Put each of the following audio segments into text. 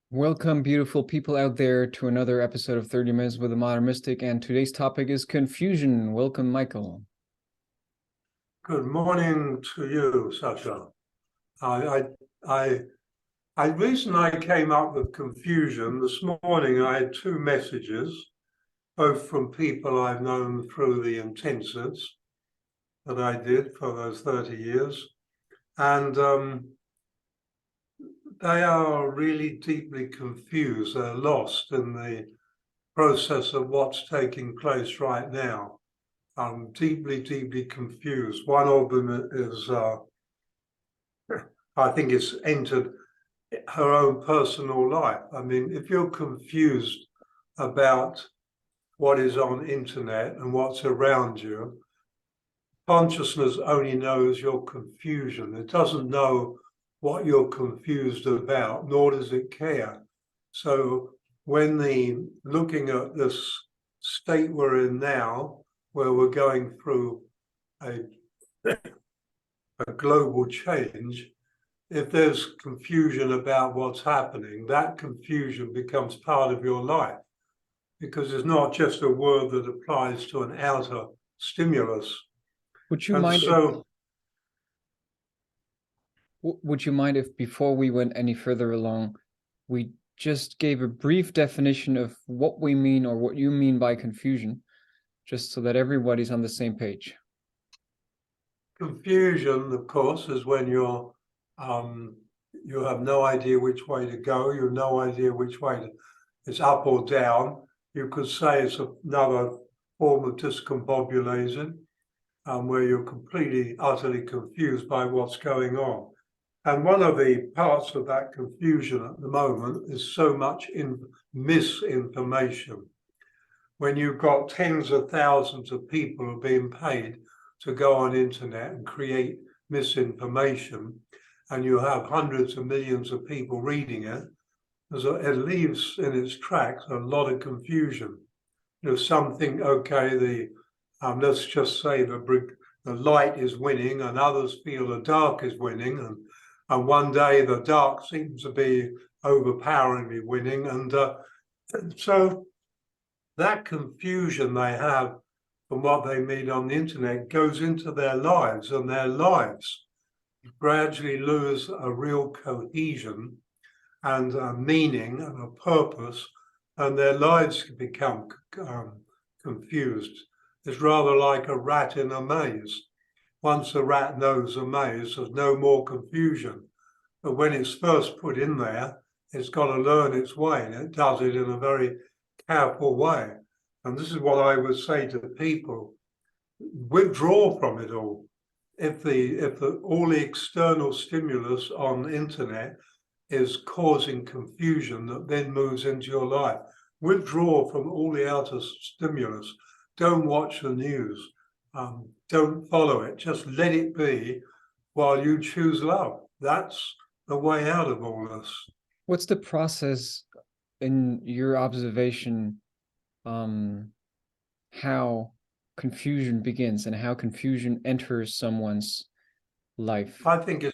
Welcome, beautiful people out there, to another episode of 30 Minutes with a Modern Mystic, and today's topic is confusion. Welcome, Michael. Good morning to you, Sascha. I reason I came up with confusion this morning. I had two messages, both from people I've known through the intensives that I did for those 30 years, and they are really deeply confused. They're lost in the process of what's taking place right now. I'm deeply, deeply confused. One of them is, I think it's entered her own personal life. I mean, if you're confused about what is on internet and what's around you, consciousness only knows your confusion. It doesn't know what you're confused about, nor does it care. So when looking at this state we're in now, where we're going through a global change, if there's confusion about what's happening, that confusion becomes part of your life, because it's not just a word that applies to an outer stimulus. Would you And mind so, would you mind if before we went any further along, we just gave a brief definition of what we mean or what you mean by confusion, just so that everybody's on the same page? confusion, of course, is when you have no idea which way to go. You have no idea which way it's up or down. You could say it's another form of discombobulated, where you're completely, utterly confused by what's going on. And one of the parts of that confusion at the moment is so much misinformation. When you've got tens of thousands of people who are being paid to go on internet and create misinformation, and you have hundreds of millions of people reading it, it leaves in its tracks a lot of confusion. You know, some think, okay, let's just say the light is winning, and others feel the dark is winning, and one day the dark seems to be overpoweringly winning, and so that confusion they have from what they meet on the internet goes into their lives, and their lives gradually lose a real cohesion and a meaning and a purpose, and their lives become confused. It's rather like a rat in a maze. Once the rat knows a maze, there's no more confusion. But when it's first put in there, it's got to learn its way, and it does it in a very careful way. And this is what I would say to people: withdraw from it all. If all the external stimulus on the internet is causing confusion that then moves into your life, withdraw from all the outer stimulus. Don't watch the news. Don't follow it. Just let it be while you choose love. That's the way out of all this. What's the process in your observation, how confusion begins and how confusion enters someone's life? I think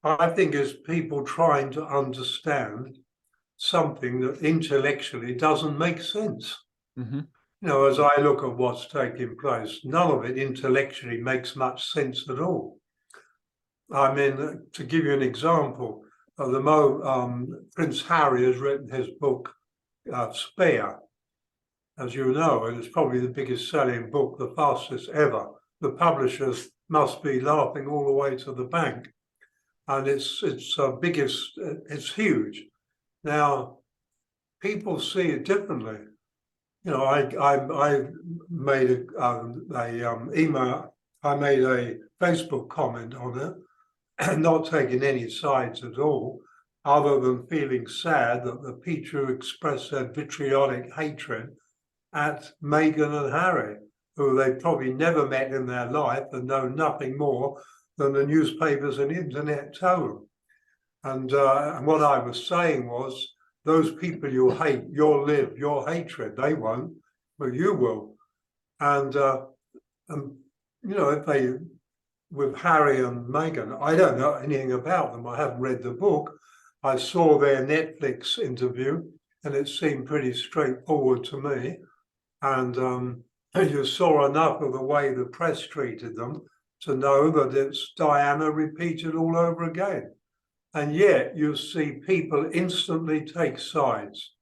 it's people trying to understand something that intellectually doesn't make sense. Mm-hmm. You know, as I look at what's taking place, none of it intellectually makes much sense at all. I mean, to give you an example, Prince Harry has written his book, Spare, as you know, and it's probably the biggest selling book, the fastest ever. The publishers must be laughing all the way to the bank. And it's biggest, it's huge. Now, people see it differently. You know, I made I made a Facebook comment on it, not taking any sides at all, other than feeling sad that the people who expressed their vitriolic hatred at Meghan and Harry, who they probably never met in their life and know nothing more than the newspapers and internet tell them. And what I was saying was, those people you hate, you'll live your hatred. They won't, but you will. And you know, if they, with Harry and Meghan, I don't know anything about them. I haven't read the book, I saw their Netflix interview, and it seemed pretty straightforward to me. And you saw enough of the way the press treated them to know that it's Diana repeated all over again. And yet you see people instantly take sides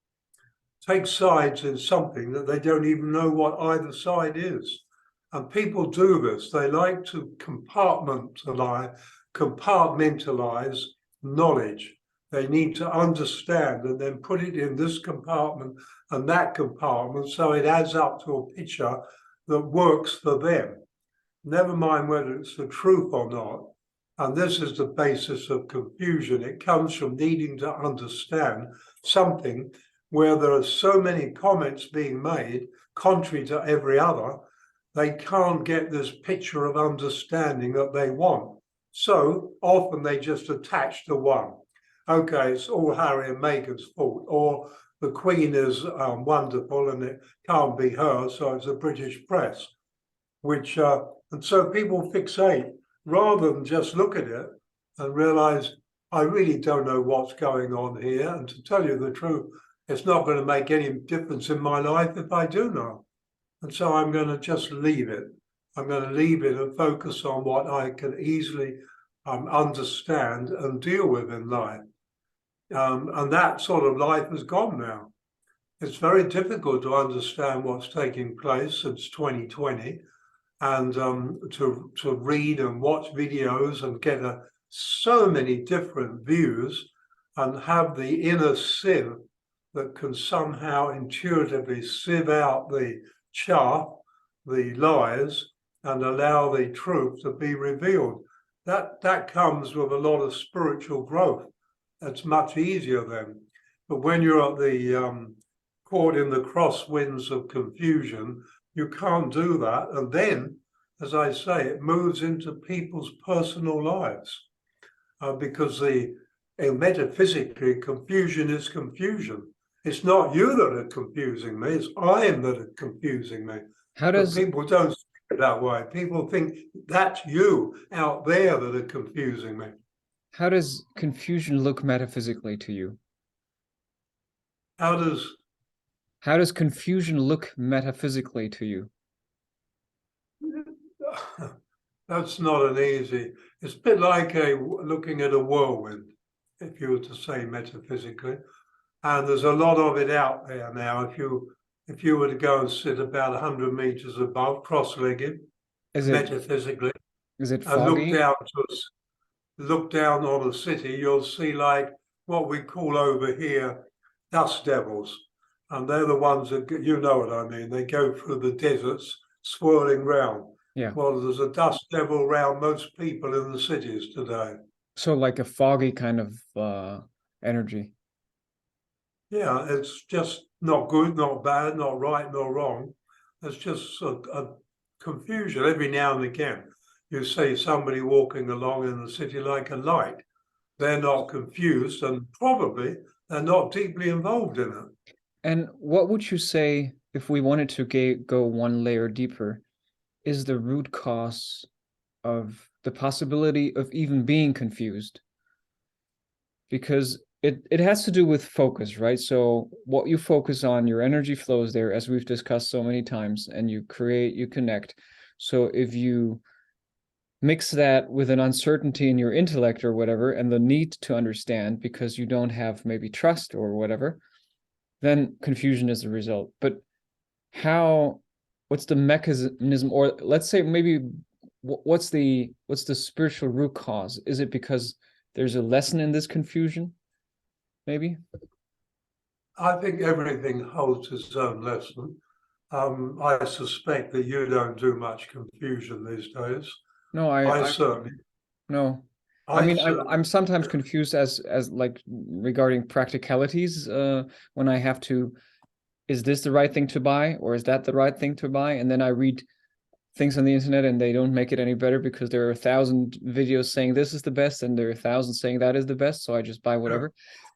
in something that they don't even know what either side is. And people do this. They like to compartmentalize knowledge. They need to understand and then put it in this compartment and that compartment so it adds up to a picture that works for them. Never mind whether it's the truth or not. And this is the basis of confusion. It comes from needing to understand something where there are so many comments being made, contrary to every other, they can't get this picture of understanding that they want. So often they just attach to one. Okay, it's all Harry and Meghan's fault, or the Queen is wonderful and it can't be her, so it's the British press. And so people fixate rather than just look at it and realize, I really don't know what's going on here. And to tell you the truth, it's not going to make any difference in my life if I do know. And so I'm going to just leave it. I'm going to leave it and focus on what I can easily understand and deal with in life. And that sort of life has gone now. It's very difficult to understand what's taking place since 2020 and to read and watch videos and get so many different views and have the inner sieve that can somehow intuitively sieve out the chaff, the lies, and allow the truth to be revealed. That comes with a lot of spiritual growth. It's much easier then. But when you're at the caught in the crosswinds of confusion, you can't do that. And then, as I say, it moves into people's personal lives because metaphysically, confusion is confusion. It's not you that are confusing me, it's I am that are confusing me. But people don't see it that way. People think that's you out there that are confusing me. How does confusion look metaphysically to you? How does confusion look metaphysically to you? That's not an easy. It's a bit like looking at a whirlwind, if you were to say metaphysically. And there's a lot of it out there now. If you were to go and sit about 100 meters above, cross-legged, metaphysically, is it foggy? And look down on a city, you'll see like what we call over here dust devils. And they're the ones that, you know what I mean, they go through the deserts swirling round. Yeah. Well, there's a dust devil around most people in the cities today. So like a foggy kind of energy. Yeah, it's just not good, not bad, not right, not wrong. It's just a confusion. Every now and again, you see somebody walking along in the city like a light. They're not confused and probably they're not deeply involved in it. And what would you say, if we wanted to go one layer deeper, is the root cause of the possibility of even being confused? Because it has to do with focus, right? So what you focus on, your energy flows there, as we've discussed so many times, and you connect. So if you mix that with an uncertainty in your intellect or whatever, and the need to understand because you don't have maybe trust or whatever, then confusion is the result. But what's the mechanism, or let's say maybe what's the spiritual root cause? Is it because there's a lesson in this confusion? Maybe? I think everything holds its own lesson. I suspect that you don't do much confusion these days. No, I certainly. No. I mean, I'm sometimes confused as like regarding practicalities when I have to, is this the right thing to buy or is that the right thing to buy? And then I read things on the internet and they don't make it any better because there are 1,000 videos saying this is the best and there are 1,000 saying that is the best, so I just buy whatever.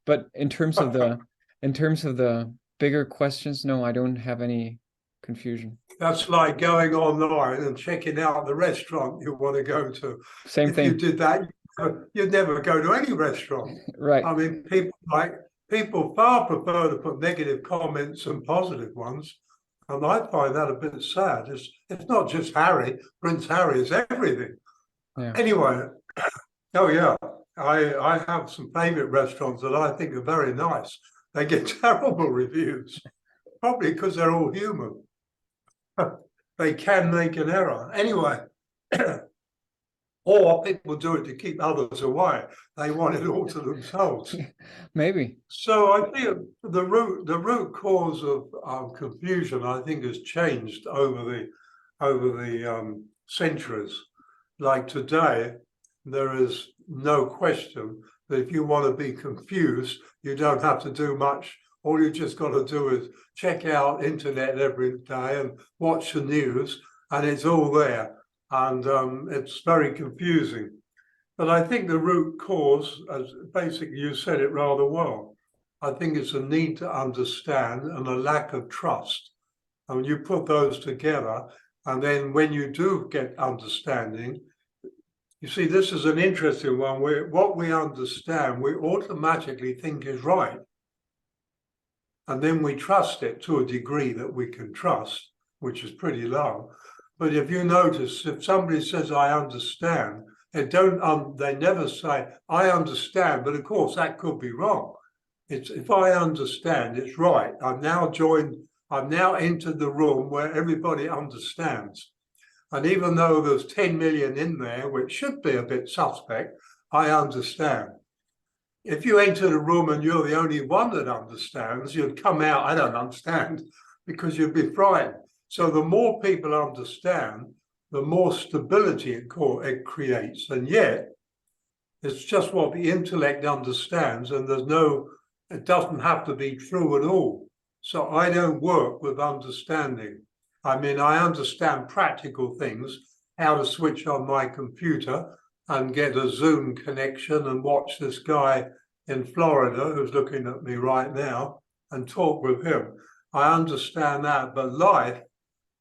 But in terms of the bigger questions, no, I don't have any confusion. That's like going online and checking out the restaurant you want to go to. Same thing. If you did that, you'd never go to any restaurant. Right. I mean, people far prefer to put negative comments and positive ones. And I find that a bit sad. It's not just Harry, Prince Harry is everything. Yeah. Anyway, oh yeah, I have some favorite restaurants that I think are very nice. They get terrible reviews, probably because they're all human. They can make an error. Anyway, or people do it to keep others away. They want it all to themselves. Maybe. So I think the root cause of confusion, I think, has changed over the centuries. Like today, there is no question that if you want to be confused, you don't have to do much. All you just got to do is check out internet every day and watch the news, and it's all there. And it's very confusing. But I think the root cause, as basically you said it rather well, I think it's a need to understand and a lack of trust. And when you put those together, and then when you do get understanding, you see, this is an interesting one where what we understand, we automatically think is right. And then we trust it to a degree that we can trust, which is pretty low. But if you notice, if somebody says, I understand, they never say, I understand, but of course that could be wrong. It's if I understand, it's right. I've now entered the room where everybody understands. And even though there's 10 million in there, which should be a bit suspect, I understand. If you enter the room and you're the only one that understands, you'd come out, I don't understand, because you'd be frightened. So the more people understand, the more stability it creates. And yet, it's just what the intellect understands, and it doesn't have to be true at all. So I don't work with understanding. I mean, I understand practical things, how to switch on my computer and get a Zoom connection and watch this guy in Florida who's looking at me right now and talk with him. I understand that, but life,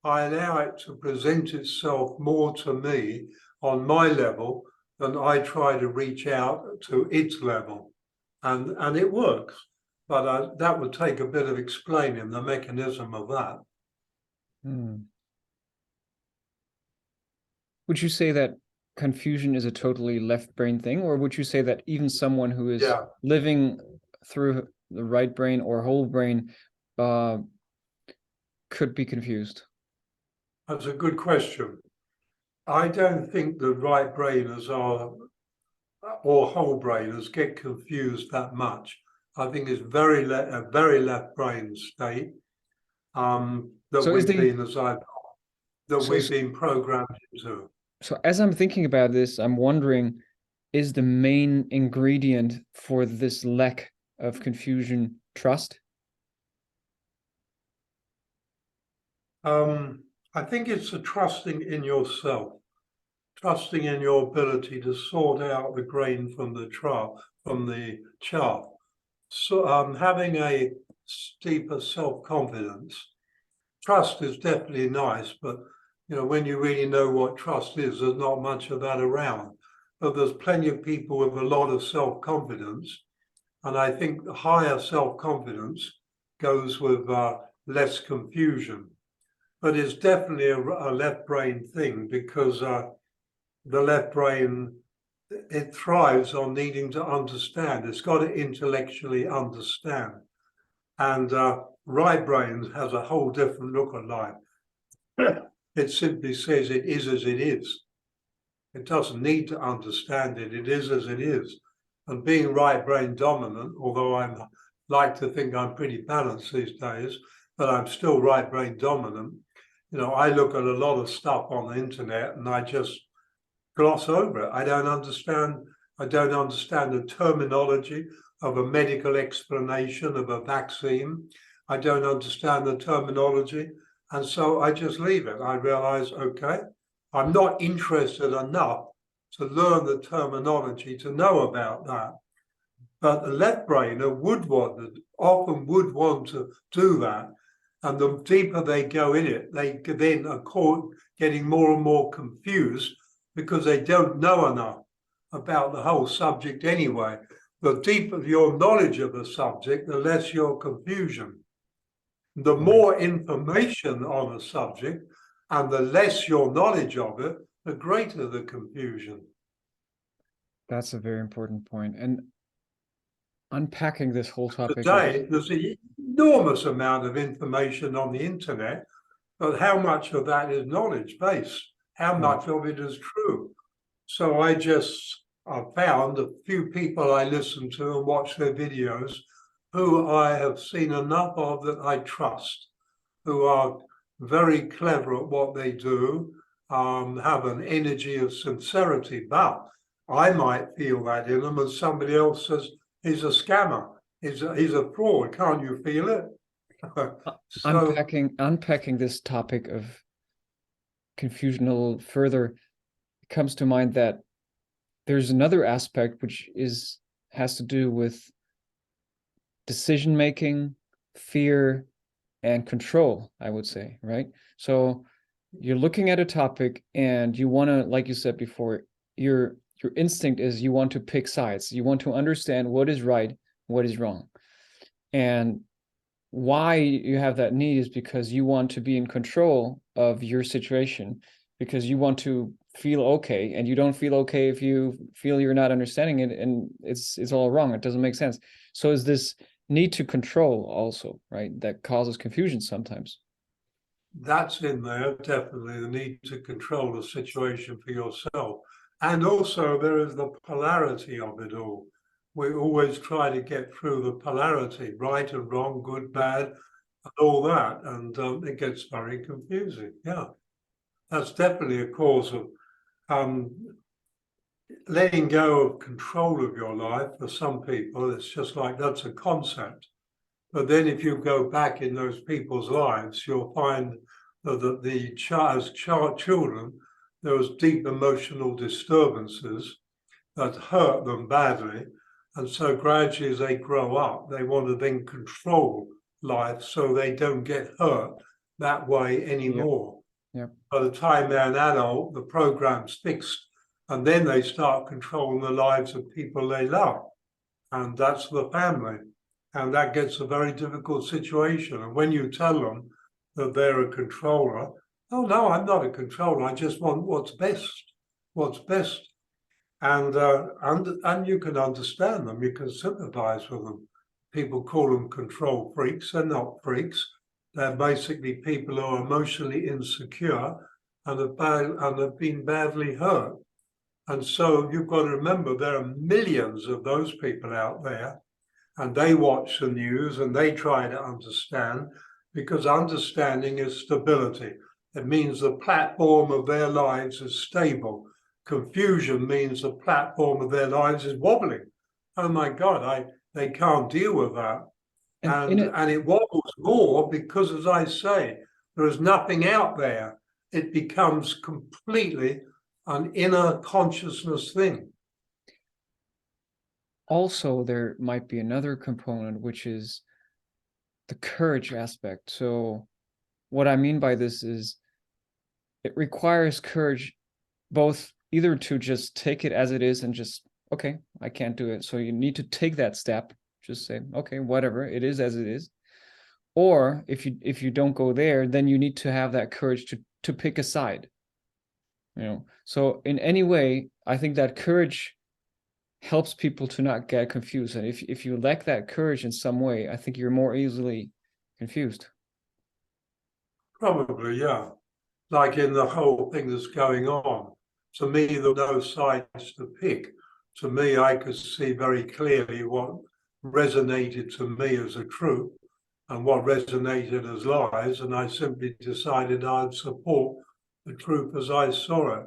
I allow it to present itself more to me on my level than I try to reach out to its level. And it works, but that would take a bit of explaining the mechanism of that. Would you say that confusion is a totally left brain thing, or would you say that even someone who is living through the right brain or whole brain could be confused? That's a good question. I don't think the right brainers or whole brainers get confused that much. I think it's a very left brain state we've been programmed into. So as I'm thinking about this, I'm wondering, is the main ingredient for this lack of confusion trust? I think it's a trusting in yourself, trusting in your ability to sort out the grain from the chaff. So having a deeper self-confidence. Trust is definitely nice, but when you really know what trust is, there's not much of that around. But there's plenty of people with a lot of self-confidence, and I think the higher self-confidence goes with less confusion. But it's definitely a left brain thing, because the left brain, it thrives on needing to understand. It's got to intellectually understand. And right brain has a whole different look at life. It simply says it is as it is. It doesn't need to understand it. It is as it is. And being right brain dominant, although I like to think I'm pretty balanced these days, but I'm still right brain dominant. I look at a lot of stuff on the internet and I just gloss over it. I don't understand the terminology of a medical explanation of a vaccine. I don't understand the terminology. And so I just leave it. I realize, okay, I'm not interested enough to learn the terminology to know about that. But the left brainer often would want to do that. And the deeper they go in it, they then are getting more and more confused because they don't know enough. about the whole subject anyway. The deeper your knowledge of the subject, the less your confusion. The more information on a subject and the less your knowledge of it, the greater the confusion. That's a very important point. And unpacking this whole topic today, there's an enormous amount of information on the internet, but how much of that is knowledge based? How much of it is true? So I found a few people I listen to and watch their videos who I have seen enough of that I trust, who are very clever at what they do, have an energy of sincerity, but I might feel that in them, and somebody else says, he's a scammer, he's a fraud, can't you feel it? So unpacking this topic of confusion a little further, it comes to mind that there's another aspect which has to do with decision making, fear, and control, I would say, right? So you're looking at a topic and you want to, like you said before, your instinct is you want to pick sides. You want to understand what is right, what is wrong. And why you have that need is because you want to be in control of your situation, because you want to feel okay, and you don't feel okay if you feel you're not understanding it and it's all wrong. It doesn't make sense. So is this need to control also, right, that causes confusion sometimes? That's in there, definitely, the need to control the situation for yourself. And also there is the polarity of it all. We always try to get through the polarity, right and wrong, good, bad, and all that. And it gets very confusing. Yeah, that's definitely a cause of letting go of control of your life. For some people, it's just like that's a concept. But then if you go back in those people's lives, you'll find that as children, there was deep emotional disturbances that hurt them badly. And so gradually as they grow up, they want to then control life so they don't get hurt that way anymore. Yep. By the time they're an adult, the program's fixed, and then they start controlling the lives of people they love. And that's the family. And that gets a very difficult situation. And when you tell them that they're a controller, oh no, I'm not a controller, I just want what's best. And you can understand them, you can sympathize with them. People call them control freaks. They're not freaks. They're basically people who are emotionally insecure and have been badly hurt. And so you've got to remember there are millions of those people out there, and they watch the news and they try to understand, because understanding is stability. It means the platform of their lives is stable. Confusion means the platform of their lives is wobbling. Oh my God, they can't deal with that. And it wobbles more because, as I say, there is nothing out there. It becomes completely an inner consciousness thing. Also, there might be another component, which is the courage aspect. So what I mean by this is it requires courage, both either to just take it as it is and just, okay, I can't do it. So you need to take that step, just say, okay, whatever, it is as it is. Or if you don't go there, then you need to have that courage to pick a side. So in any way, I think that courage helps people to not get confused. And if you lack that courage in some way, I think you're more easily confused. Probably, yeah. Like in the whole thing that's going on. To me, there are no sides to pick. To me, I could see very clearly what resonated to me as a truth and what resonated as lies. And I simply decided I'd support the truth as I saw it.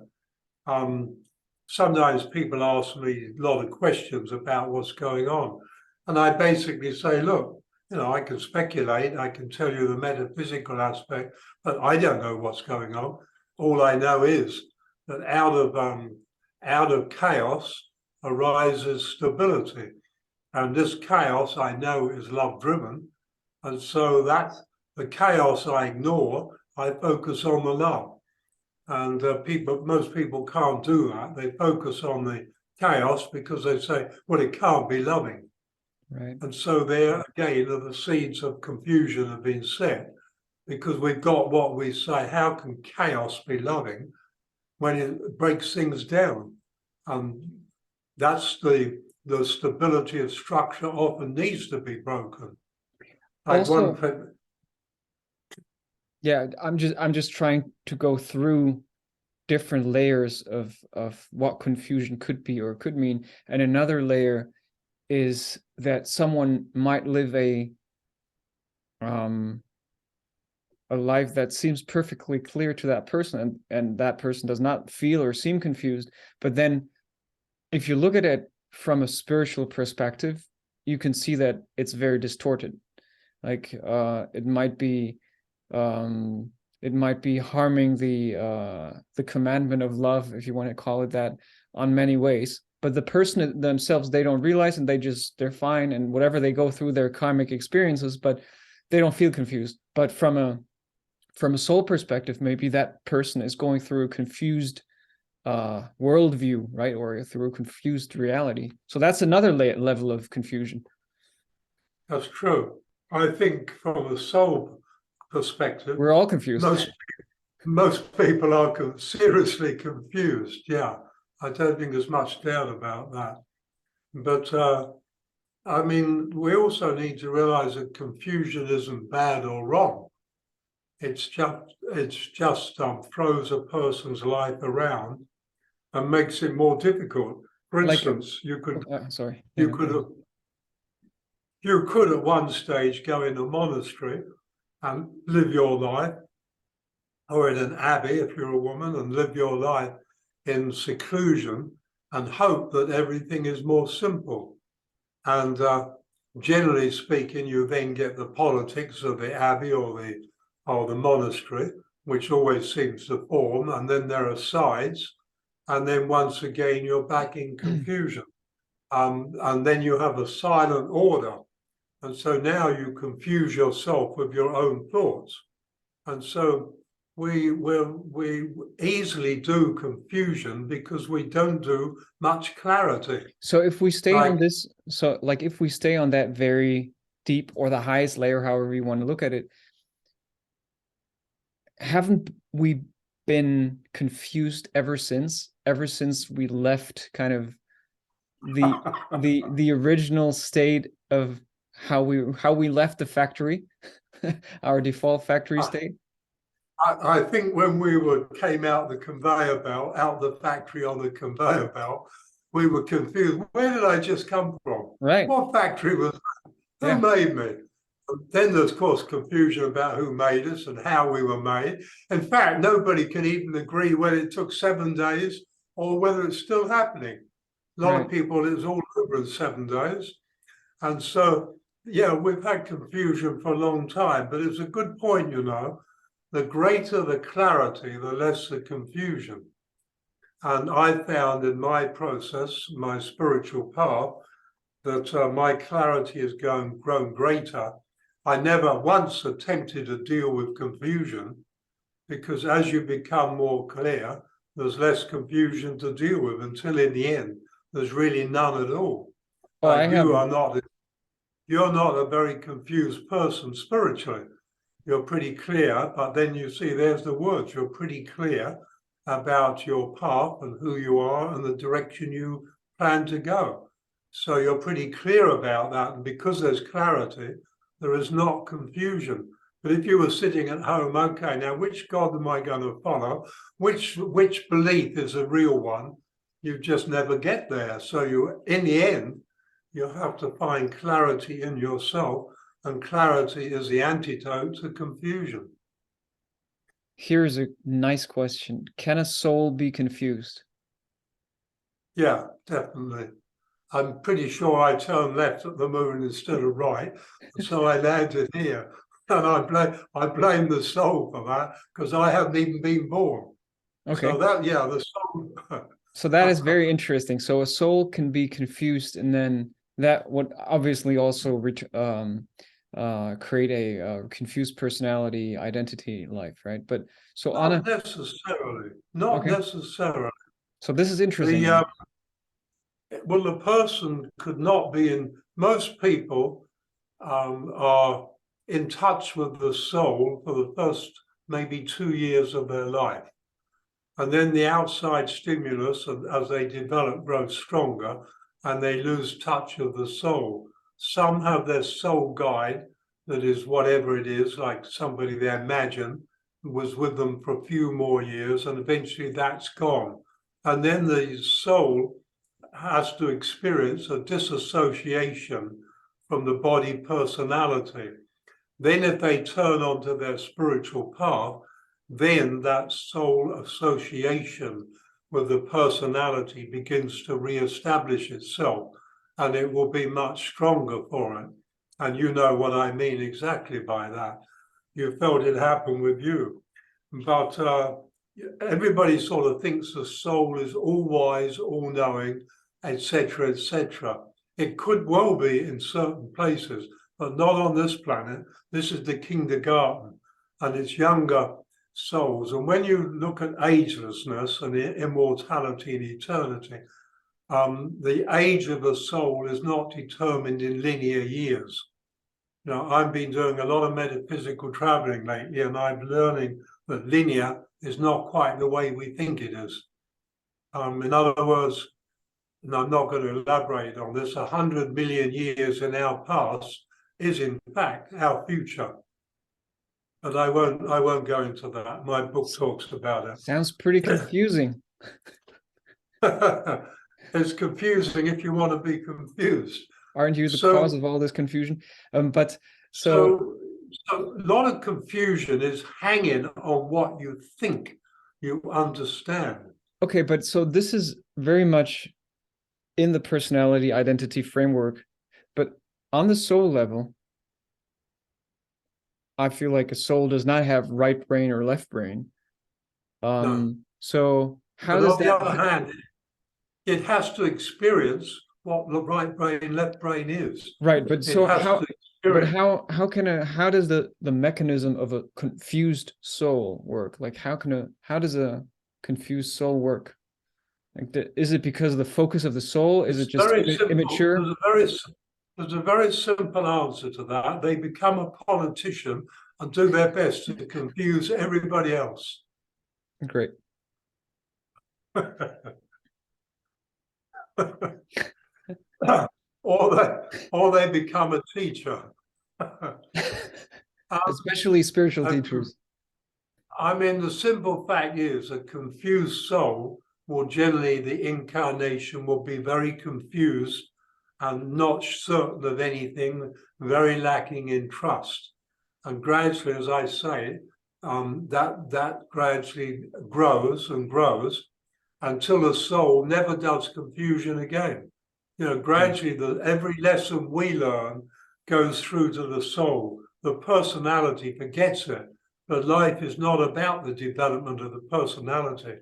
Sometimes people ask me a lot of questions about what's going on. And I basically say, look, I can speculate, I can tell you the metaphysical aspect, but I don't know what's going on. All I know is that out of chaos arises stability. And this chaos I know is love driven. And so that's the chaos I ignore, I focus on the love. And most people can't do that. They focus on the chaos because they say, well, it can't be loving. Right. And so there again are the seeds of confusion have been set because we've got what we say, how can chaos be loving when it breaks things down? That's the stability of structure often needs to be broken. Like Also, one, yeah, I'm just trying to go through different layers of what confusion could be or could mean. And another layer is that someone might live um a life that seems perfectly clear to that person, and that person does not feel or seem confused. But then if you look at it from a spiritual perspective, you can see that it's very distorted. Like it might be harming the commandment of love, if you want to call it that, on many ways. But the person themselves, they don't realize, and they're fine, and whatever they go through their karmic experiences, but they don't feel confused. But from a soul perspective, maybe that person is going through a confused worldview, right, or through a confused reality. So that's another level of confusion. that's true. I think from a soul perspective, We're all confused. most people are seriously confused. Yeah, I don't think there's much doubt about that. But I mean, we also need to realize that confusion isn't bad or wrong. It's just throws a person's life around and makes it more difficult. For Like, instance, sorry, you yeah, could have, you could at one stage go in a monastery and live your life, or in an abbey if you're a woman, and live your life in seclusion and hope that everything is more simple. And generally speaking, you then get the politics of the abbey or the monastery, which always seems to form, and then there are sides, and then once again you're back in confusion. And then you have a silent order. And so now you confuse yourself with your own thoughts. And so we easily do confusion because we don't do much clarity. so if we stay on Like, this, so like if we stay on that very deep or the highest layer, however you want to look at it, haven't we been confused ever since we left kind of the the original state of how we left the factory, our default factory state? I think when came out the conveyor belt, out the factory on the conveyor belt, we were confused. Where did I just come from? Right. What factory was that? Who Yeah. made me? Then there's, of course, confusion about who made us and how we were made. In fact, nobody can even agree whether it took 7 days or whether it's still happening. A lot Right. of people, it was all over in 7 days. And so, yeah, we've had confusion for a long time, but it's a good point, you know. The greater the clarity, the less the confusion. And I found in my process, my spiritual path, that my clarity has grown greater. I never once attempted to deal with confusion because as you become more clear, there's less confusion to deal with until in the end, there's really none at all. Oh, I have You're not a very confused person spiritually. You're pretty clear, but then you see there's the words. You're pretty clear about your path and who you are and the direction you plan to go. So you're pretty clear about that. And because there's clarity, there is not confusion. But if you were sitting at home, okay, now which God am I going to follow? Which belief is a real one? You just never get there. So you, in the end, you have to find clarity in yourself, and clarity is the antidote to confusion. Here's a nice question. Can a soul be confused? Yeah, definitely. I'm pretty sure I turned left at the moon instead of right, so I landed here. And I blame the soul for that because I haven't even been born. So Okay. that, yeah, the soul. So that is very interesting. So a soul can be confused, and then that would obviously also create a confused personality, identity, life, right? But so Not necessarily. Not okay. necessarily. So this is interesting The then. Well, the person could not be in, most people are in touch with the soul for the first maybe 2 years of their life. And then the outside stimulus, as they develop, grows stronger and they lose touch of the soul. Some have their soul guide, that is whatever it is, like somebody they imagine was with them for a few more years, and eventually that's gone. And then the soul has to experience a disassociation from the body personality. Then if they turn onto their spiritual path, then that soul association with the personality begins to re-establish itself, and it will be much stronger for it. And you know what I mean exactly by that. You felt it happen with you. But everybody sort of thinks the soul is all-wise, all-knowing, etc., etc. It could well be in certain places, but not on this planet. This is the kindergarten, and it's younger souls. And when you look at agelessness and immortality and eternity, the age of a soul is not determined in linear years. Now, I've been doing a lot of metaphysical traveling lately, and I'm learning that linear is not quite the way we think it is. In other words, and I'm not going to elaborate on this, 100 million years in our past is in fact our future. But I won't go into that. My book talks about it. Sounds pretty confusing. It's confusing if you want to be confused. Aren't you the cause of all this confusion? So a lot of confusion is hanging on what you think you understand. Okay, but so this is very much in the personality identity framework, but on the soul level, I feel like a soul does not have right brain or left brain. No. So how does that? On the other hand, it has to experience what the right brain, left brain is. Right, but so how? But how does the mechanism of a confused soul work? Like how does a confused soul work? Like is it because of the focus of the soul? Is it just immature? There's a very simple answer to that. They become a politician and do their best to confuse everybody else. Great. or they become a teacher. Especially spiritual teachers. I mean, the simple fact is a confused soul will generally, the incarnation will be very confused and not certain of anything, very lacking in trust. And gradually, as I say, that gradually grows and grows until the soul never does confusion again. You know, gradually, every lesson we learn goes through to the soul. The personality forgets it, but life is not about the development of the personality.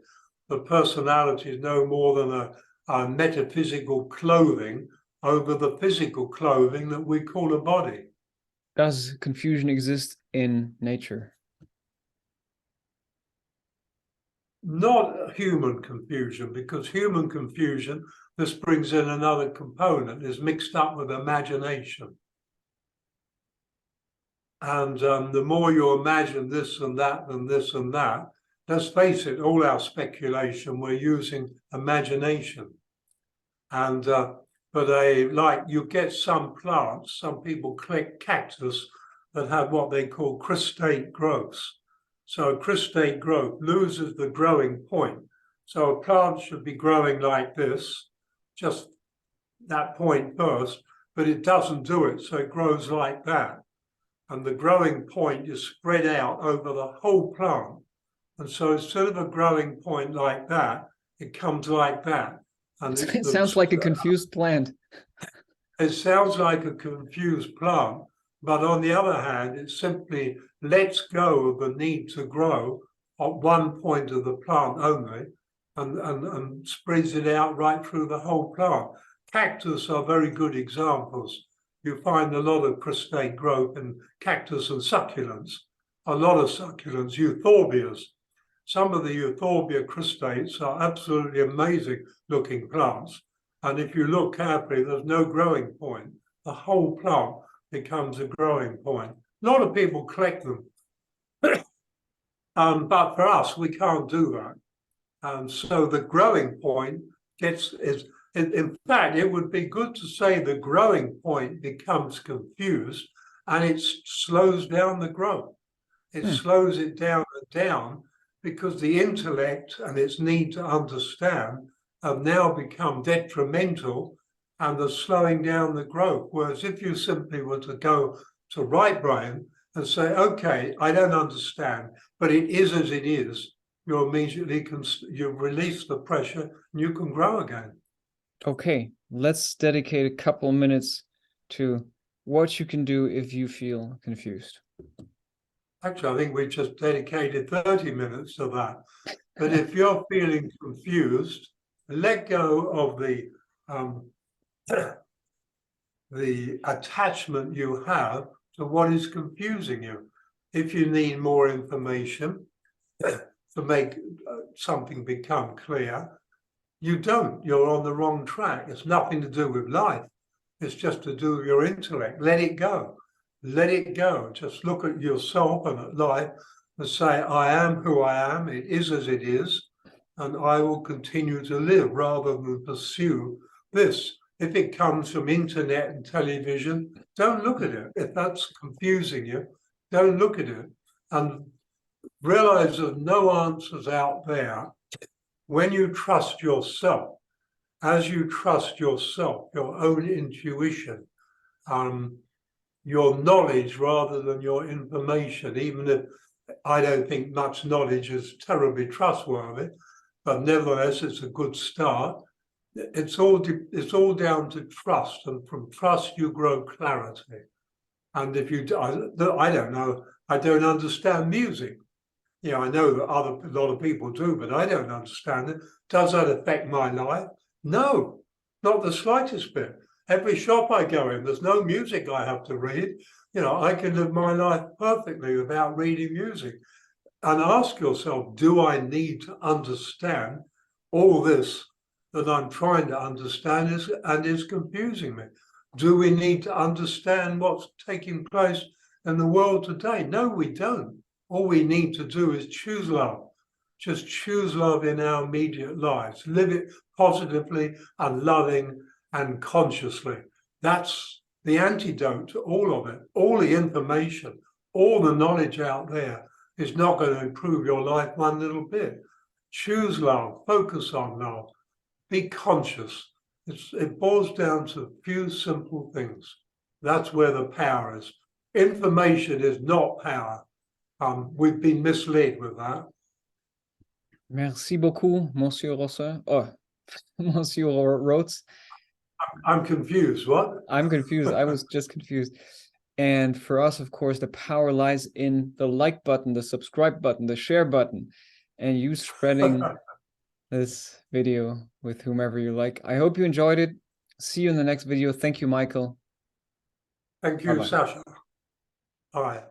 The personality is no more than a metaphysical clothing over the physical clothing that we call a body. Does confusion exist in nature? Not human confusion, because human confusion, this brings in another component, is mixed up with imagination. And the more you imagine this and that and this and that, let's face it, all our speculation, we're using imagination. And but you get some plants, some people collect cactus that have what they call cristate growths. So a cristate growth loses the growing point. So a plant should be growing like this, just that point first, but it doesn't do it, so it grows like that. And the growing point is spread out over the whole plant. And so instead of a growing point like that, it comes like that. And it sounds like a confused plant. It sounds like a confused plant, but on the other hand, it simply lets go of the need to grow at one point of the plant only and spreads it out right through the whole plant. Cactus are very good examples. You find a lot of cristate growth in cactus and succulents, a lot of succulents, euphorbias. Some of the euphorbia cristates are absolutely amazing looking plants, And if you look carefully, there's no growing point. The whole plant becomes a growing point. A lot of people collect them. But for us, we can't do that. So the growing point in fact, it would be good to say the growing point becomes confused and it slows down the growth. It slows it down and down because the intellect and its need to understand have now become detrimental and are slowing down the growth. Whereas if you simply were to go to right brain and say, okay, I don't understand, but it is as it is, you immediately you release the pressure and you can grow again. Okay, let's dedicate a couple minutes to what you can do if you feel confused. Actually, I think we just dedicated 30 minutes to that. But if you're feeling confused, let go of the attachment you have to what is confusing you. If you need more information to make something become clear, you don't. You're on the wrong track. It's nothing to do with life. It's just to do with your intellect. Let it go. Let it go. Just look at yourself and at life and say, I am who I am. It is as it is. And I will continue to live rather than pursue this. If it comes from internet and television, don't look at it. If that's confusing you, don't look at it. And realize there's no answers out there. When you trust yourself, as you trust yourself, your own intuition, your knowledge rather than your information, even if I don't think much knowledge is terribly trustworthy, but nevertheless, it's a good start. It's all down to trust, and from trust you grow clarity. And if you, I don't know, I don't understand music. Yeah, I know that a lot of people do, but I don't understand it. Does that affect my life? No, not the slightest bit. Every shop I go in, there's no music I have to read. You know, I can live my life perfectly without reading music. And ask yourself, do I need to understand all this that I'm trying to understand is confusing me? Do we need to understand what's taking place in the world today? No, we don't. All we need to do is choose love. Just choose love in our immediate lives. Live it positively and loving and consciously. That's the antidote to all of it. All the information, all the knowledge out there is not going to improve your life one little bit. Choose love, focus on love, be conscious. It boils down to a few simple things. That's where the power is. Information is not power. We've been misled with that. Merci beaucoup, Monsieur Rossa. Oh, Monsieur Rhodes. I'm confused. What? I'm confused. I was just confused. And for us, of course, the power lies in the like button, the subscribe button, the share button, and you spreading this video with whomever you like. I hope you enjoyed it. See you in the next video. Thank you, Michael. Thank you, Bye-bye. Sascha. All right.